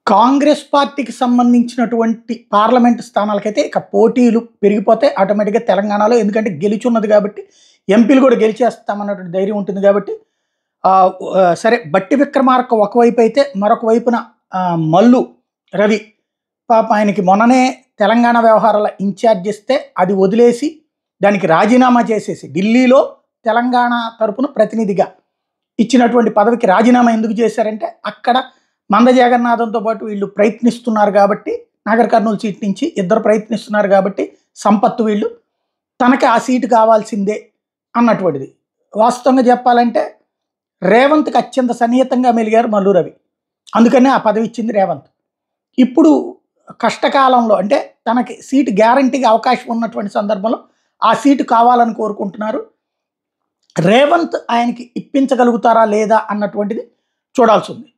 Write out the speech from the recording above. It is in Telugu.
కాంగ్రెస్ పార్టీకి సంబంధించినటువంటి పార్లమెంట్ స్థానాలకైతే ఇక పోటీలు పెరిగిపోతే ఆటోమేటిక్‌గా తెలంగాణలో ఎందుకంటే గెలిచున్నది కాబట్టి, ఎంపీలు కూడా గెలిచేస్తామన్నటువంటి ధైర్యం ఉంటుంది కాబట్టి సరే బట్టి విక్రమార్క ఒకవైపు అయితే మరొక వైపున మల్లు రవి పాపం ఆయనకి మొన్ననే తెలంగాణ వ్యవహారాల ఇన్ఛార్జ్ ఇస్తే అది వదిలేసి దానికి రాజీనామా చేసేసి ఢిల్లీలో తెలంగాణ తరపున ప్రతినిధిగా ఇచ్చినటువంటి పదవికి రాజీనామా ఎందుకు చేశారంటే అక్కడ మంద జగన్నాథంతో పాటు వీళ్ళు ప్రయత్నిస్తున్నారు కాబట్టి నాగర్ కర్నూలు సీట్ నుంచి ఇద్దరు ప్రయత్నిస్తున్నారు కాబట్టి సంపత్తు వీళ్ళు తనకి ఆ సీటు కావాల్సిందే అన్నటువంటిది. వాస్తవంగా చెప్పాలంటే రేవంత్కి అత్యంత సన్నిహితంగా మెలిగారు మల్లు రవి. అందుకనే ఆ పదవి ఇచ్చింది రేవంత్. ఇప్పుడు కష్టకాలంలో అంటే తనకి సీటు గ్యారంటీగా అవకాశం ఉన్నటువంటి సందర్భంలో ఆ సీటు కావాలని కోరుకుంటున్నారు. రేవంత్ ఆయనకి ఇప్పించగలుగుతారా లేదా అన్నటువంటిది చూడాల్సి ఉంది.